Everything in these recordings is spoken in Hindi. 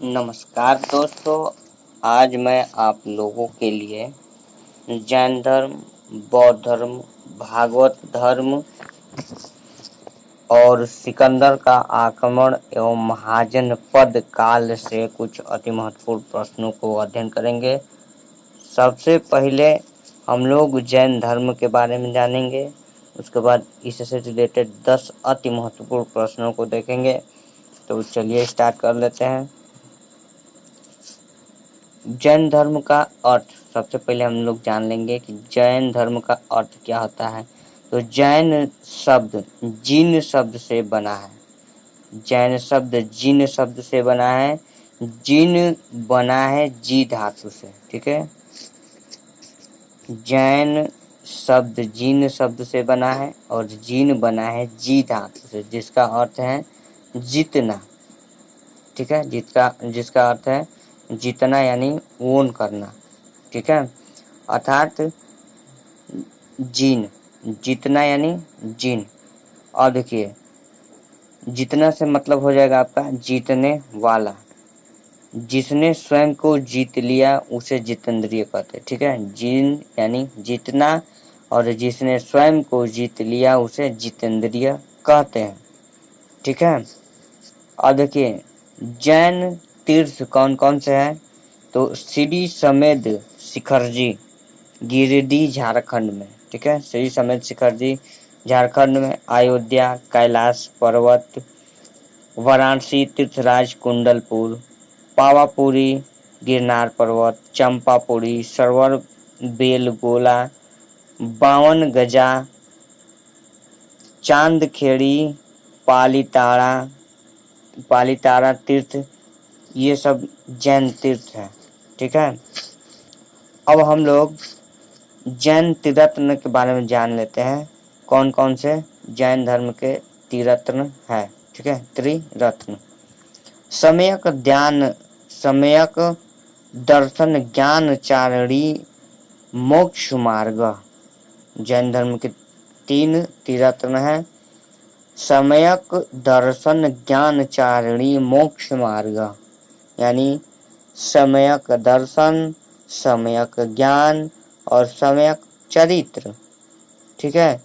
नमस्कार दोस्तों, आज मैं आप लोगों के लिए जैन धर्म, बौद्ध धर्म, भागवत धर्म और सिकंदर का आक्रमण एवं महाजन पद काल से कुछ अति महत्वपूर्ण प्रश्नों को अध्ययन करेंगे। सबसे पहले हम लोग जैन धर्म के बारे में जानेंगे, उसके बाद इससे रिलेटेड 10 अति महत्वपूर्ण प्रश्नों को देखेंगे। तो चलिए स्टार्ट कर लेते हैं। जैन धर्म का अर्थ सबसे पहले हम लोग जान लेंगे कि जैन धर्म का अर्थ क्या होता है। तो जैन शब्द जिन शब्द से बना है। जैन शब्द जिन शब्द से बना है। जिन बना है जी धातु से, ठीक है। जैन शब्द जिन शब्द से बना है और जिन बना है जी धातु से, जिसका अर्थ है जितना, ठीक है। जिसका अर्थ है जितना यानी ओन करना, ठीक है। अर्थात जिन, जितना यानी जिन। और देखिए जितना से मतलब हो जाएगा आपका जीतने वाला। जिसने स्वयं को जीत लिया उसे जितेंद्रिय कहते हैं, ठीक है। जिन यानी जितना और जिसने स्वयं को जीत लिया उसे जितेंद्रिय कहते हैं, ठीक है। और देखिए जैन तीर्थ कौन कौन से हैं। तो श्री समेत शिखरजी गिरिडीह झारखंड में, ठीक है। श्री समेत शिखरजी झारखंड में। अयोध्या कैलाश पर्वत, वाराणसी तीर्थराज कुंडलपुर, पावापुरी गिरनार पर्वत, चंपापुरी सरोवर बेलगोला, बावन गजा, चांदखेड़ी, पालीतारा तीर्थ, ये सब जैन तीर्थ है, ठीक है। अब हम लोग जैन त्रिरत्न के बारे में जान लेते हैं। कौन कौन से जैन धर्म के त्रिरत्न है, ठीक है। त्रिरत्न सम्यक दर्शन ज्ञान चारणी मोक्ष मार्ग। जैन धर्म के 3 त्रिरत्न है। सम्यक दर्शन ज्ञान चारणी मोक्ष मार्ग, यानी सम्यक दर्शन, सम्यक ज्ञान और सम्यक चरित्र, ठीक है।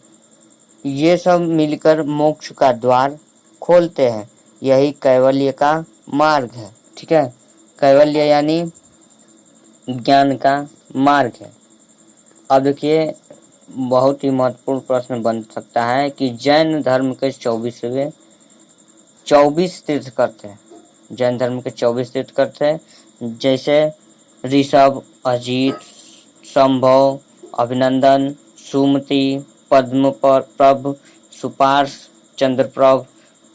ये सब मिलकर मोक्ष का द्वार खोलते हैं। यही कैवल्य का मार्ग है, ठीक है। कैवल्य यानी ज्ञान का मार्ग है। अब देखिए बहुत ही महत्वपूर्ण प्रश्न बन सकता है कि जैन धर्म के 24 तीर्थकर थे। जैन धर्म के 24 तीर्थकर थे, जैसे ऋषभ, अजीत, संभव, अभिनंदन, सुमति, पद्मप्रभ, सुपार्श, चंद्रप्रभ,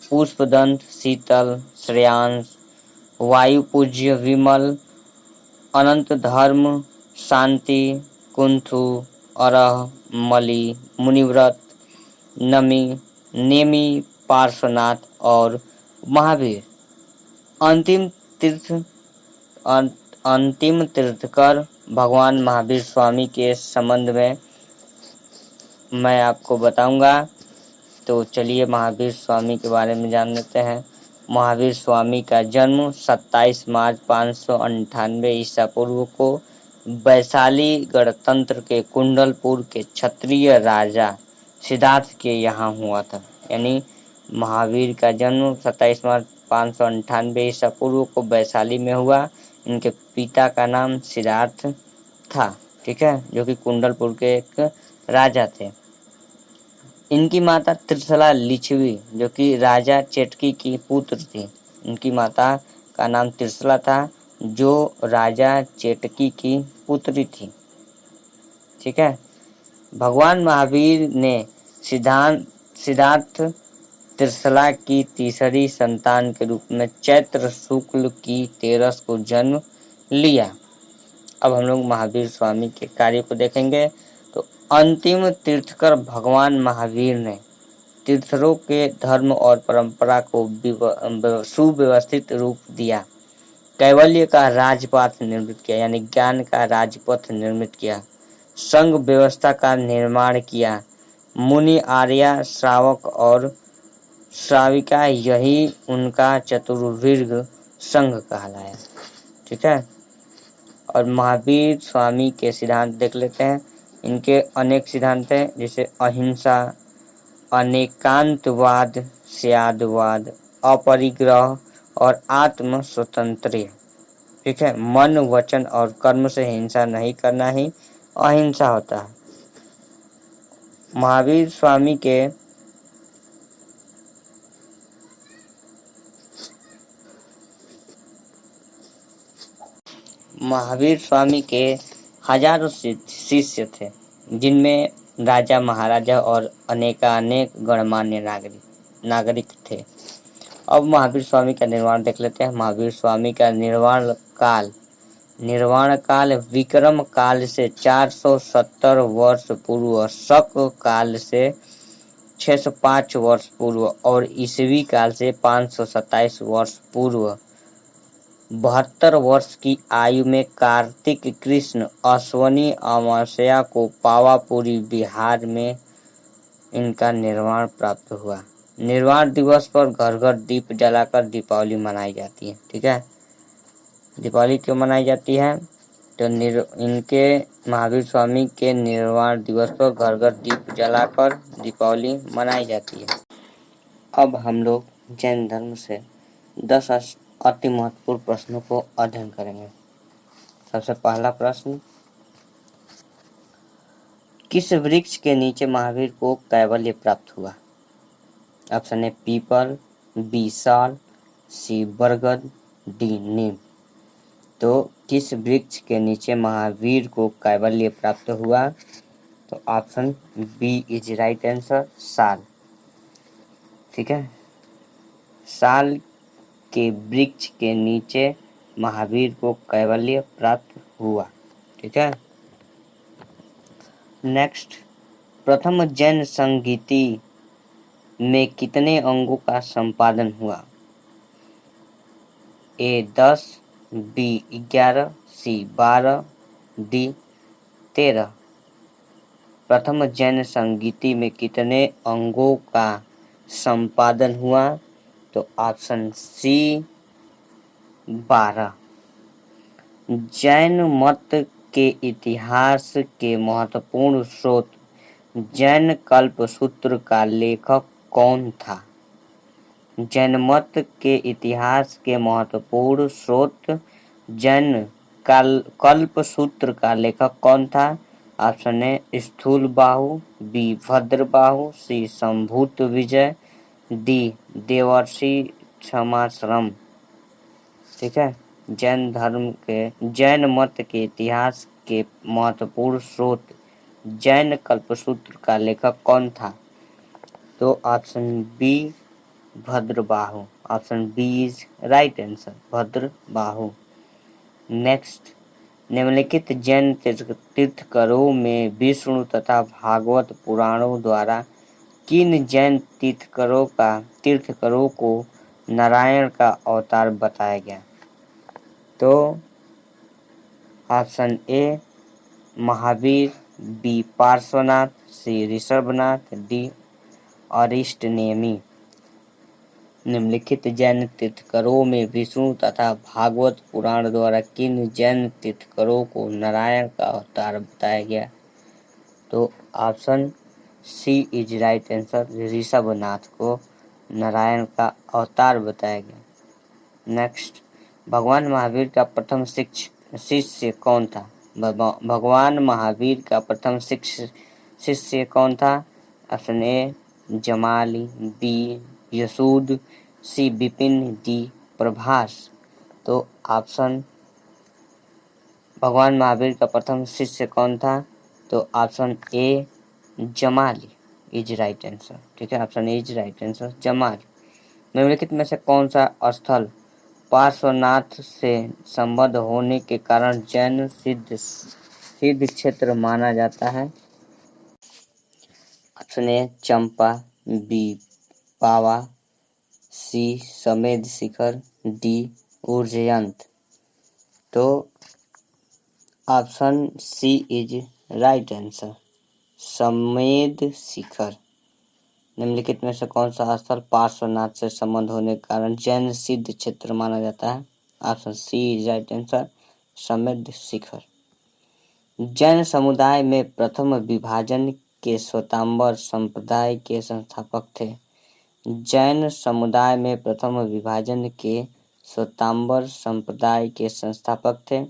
पुष्पदंत, शीतल, श्रेयांश, वायुपूज्य, विमल, अनंत धर्म, शांति, कुंथु, अरह, मलि, मुनिव्रत, नेमी, पार्श्वनाथ और महावीर। अंतिम तीर्थकर भगवान महावीर स्वामी के संबंध में मैं आपको बताऊंगा। तो चलिए महावीर स्वामी के बारे में जान लेते हैं। महावीर स्वामी का जन्म 27 मार्च 598 ईसा पूर्व को वैशाली गणतंत्र के कुंडलपुर के क्षत्रिय राजा सिद्धार्थ के यहाँ हुआ था। यानी महावीर का जन्म 27 मार्च 598 ईसा पूर्व को वैशाली में हुआ। इनके पिता का नाम सिद्धार्थ था, ठीक है, जो कि कुंडलपुर के एक राजा थे। इनकी माता त्रिशला लिच्छवी जो कि राजा चेटकी की पुत्र थी। इनकी माता का नाम त्रिशला था जो राजा चेटकी की पुत्री थी, ठीक है। भगवान महावीर ने सिद्धार्थ त्रिशला की तीसरी संतान के रूप में चैत्र शुक्ल की 13 को जन्म लिया। अब हम लोग महावीर स्वामी के कार्य को देखेंगे। तो अंतिम तीर्थकर भगवान महावीर ने तीर्थरों के धर्म और परंपरा को सुव्यवस्थित रूप दिया। कैवल्य का राजपथ निर्मित किया, यानी ज्ञान का राजपथ निर्मित किया। संघ व्यवस्था का निर्माण किया। मुनि, आर्य, श्रावक और श्राविका, यही उनका चतुर्विग संघ कहलाया। ठीक है, और महावीर स्वामी के सिद्धांत देख लेते हैं। इनके अनेक सिद्धांत हैं, जैसे अहिंसा, अनेकांतवाद, स्यादवाद, अपरिग्रह और आत्म स्वतंत्र। ठीक है, मन, वचन और कर्म से हिंसा नहीं करना ही अहिंसा होता है। महावीर स्वामी के हजारों शिष्य थे, जिनमें राजा, महाराजा और अनेक गणमान्य नागरिक थे। अब महावीर स्वामी का निर्वाण देख लेते हैं। महावीर स्वामी का निर्वाण काल विक्रम काल से 470 वर्ष पूर्व, शक काल से 605 वर्ष पूर्व और ईसवी काल से 527 वर्ष पूर्व 72 वर्ष की आयु में कार्तिक कृष्ण अश्वनी अमावस्या को पावापुरी बिहार में इनका निर्वाण प्राप्त हुआ। निर्वाण दिवस पर घर घर दीप जलाकर दीपावली मनाई जाती है। ठीक है, दीपावली क्यों मनाई जाती है? तो इनके महावीर स्वामी के निर्वाण दिवस पर घर घर दीप जलाकर दीपावली मनाई जाती है। अब हम लोग जैन धर्म से 10 अति महत्वपूर्ण प्रश्नों को अध्ययन करेंगे। सबसे पहला प्रश्न, किस वृक्ष के नीचे महावीर को कैवल्य प्राप्त हुआ? ऑप्शन ए पीपल, बी साल, सी बरगद, डी नीम। तो किस वृक्ष के नीचे महावीर को कैवल्य प्राप्त हुआ? तो option B is right answer, साल। ठीक है, साल के वृक्ष के नीचे महावीर को कैवल्य प्राप्त हुआ। ठीक है, नेक्स्ट, प्रथम जैन संगीति में कितने अंगों का संपादन हुआ? ए 10, बी 11, सी 12, डी 13। प्रथम जैन संगीति में कितने अंगों का संपादन हुआ? तो ऑप्शन सी 12। जैन मत के इतिहास के महत्वपूर्ण स्रोत जैन कल्पसूत्र का लेखक कौन था? जैन मत के इतिहास के महत्वपूर्ण स्रोत जैन कल्पसूत्र का लेखक कौन था? ऑप्शन ए स्थूल बाहु, बी भद्र बाहु, सी संभूत विजय, डी देवर्षि क्षमाश्रम। ठीक है, जैन मत के इतिहास के महत्वपूर्ण स्रोत जैन कल्पसूत्र का लेखक कौन था? तो option B Bhadrabahu, option B is right answer, Bhadrabahu. Next, निम्नलिखित जैन तीर्थकरों में विष्णु तथा भागवत पुराणों द्वारा किन जैन तीर्थकरों को नारायण का अवतार बताया गया? तो option A Mahavir, B Parshvanath, C Rishabhnath, D Arishtanemi. निम्नलिखित जैन तीर्थकरों में विष्णु तथा भागवत पुराण द्वारा किन जैन तीर्थकरों को नारायण का अवतार बताया गया? तो option C is right answer, Rishabhnath को नारायण का अवतार बताया गया। नेक्स्ट, भगवान महावीर का प्रथम शिष्य कौन था? भगवान महावीर का प्रथम शिष्य कौन था? Option A Jamali, B Yashud, C Vipin, D Prabhas. तो ऑप्शन भगवान महावीर का प्रथम शिष्य कौन था? तो option A Jamali is right answer. ठीक है, option A is right answer, Jamali. निम्नलिखित में से कौन सा स्थल पार्श्वनाथ से संबद्ध होने के कारण जैन सिद्ध क्षेत्र माना जाता है? Option A Champa, B Pava, C Sammed Shikhar, D Ujjayant. तो option C is right answer, Sammed Shikhar. निम्नलिखित में से कौन सा स्थल पार्श्वनाथ से संबंध होने के कारण जैन सिद्ध क्षेत्र माना जाता है? Option C is right answer, Samriddh Shikhar. Jain समुदाय में प्रथम विभाजन के श्वेतांबर संप्रदाय के संस्थापक थे। जैन समुदाय में प्रथम विभाजन के श्वेतांबर संप्रदाय के संस्थापक थे।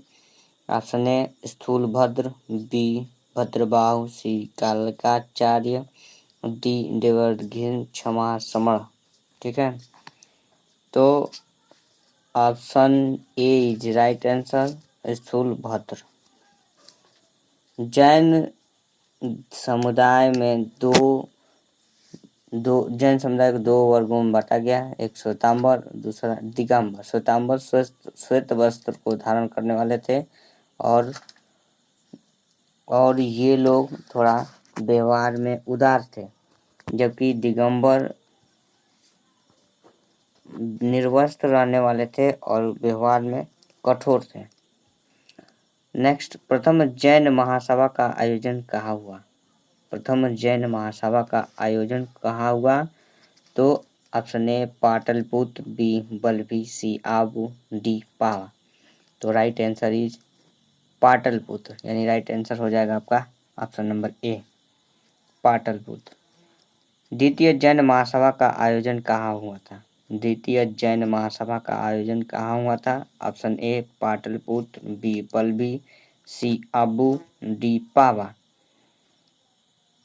Option A Sthulabhadra, B Bhadrabahu, C Kalakacharya, D Devardhigani Kshama Shraman. ठीक है, तो option A is right answer, Sthulabhadra. Jain समुदाय में जैन समुदाय को दो वर्गों में बांटा गया है, एक श्वेतांबर, दूसरा दिगंबर। श्वेतांबर श्वेत वस्त्र को धारण करने वाले थे और ये लोग थोड़ा व्यवहार में उदार थे, जबकि दिगंबर निर्वस्त्र रहने वाले थे और व्यवहार में कठोर थे। नेक्स्ट, प्रथम जैन महासभा का आयोजन कहाँ हुआ? प्रथम जैन महासभा का आयोजन कहाँ हुआ? तो option A Pataliputra, B Vallabhi, C Abu, D Pava. तो राइट आंसर इज पाटलिपुत्र, यानी राइट आंसर हो जाएगा आपका ऑप्शन नंबर ए, पाटलिपुत्र। द्वितीय जैन महासभा का आयोजन कहाँ हुआ था? द्वितीय जैन महासभा का आयोजन कहाँ हुआ था? Option A Pataliputra, B Vallabhi, C Abu, D Pava.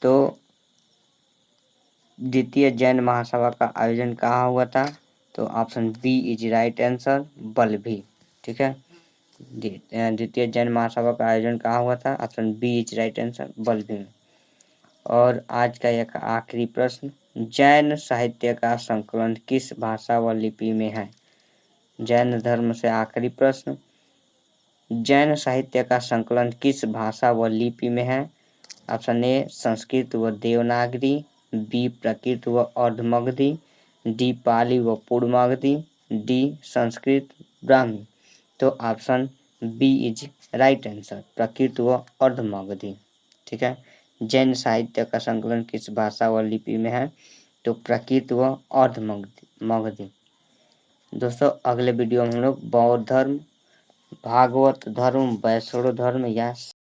तो द्वितीय जैन महासभा का आयोजन कहाँ हुआ था? तो option B is right answer, Vallabhi. ठीक है, द्वितीय जैन महासभा का आयोजन कहाँ हुआ था? Option B is right answer, Vallabhi. और आज का एक आखिरी प्रश्न, जैन साहित्य का संकलन किस भाषा व लिपि में है? जैन धर्म से आखिरी प्रश्न, जैन साहित्य का संकलन किस भाषा व लिपि में है? ऑप्शन ए संस्कृत व देवनागरी, बी प्राकृत व अर्धमगधी, डी पाली व पूर्वमगधी, डी संस्कृत ब्राह्मी। तो option B is right answer, Prakrit व अर्धमगधी। ठीक है, जैन साहित्य का संकलन किस भाषा व लिपि में है? तो प्राकृत व अर्धमगधी। दोस्तों, अगले वीडियो में हम लोग बौद्ध धर्म, भागवत धर्म, वैष्णव धर्म या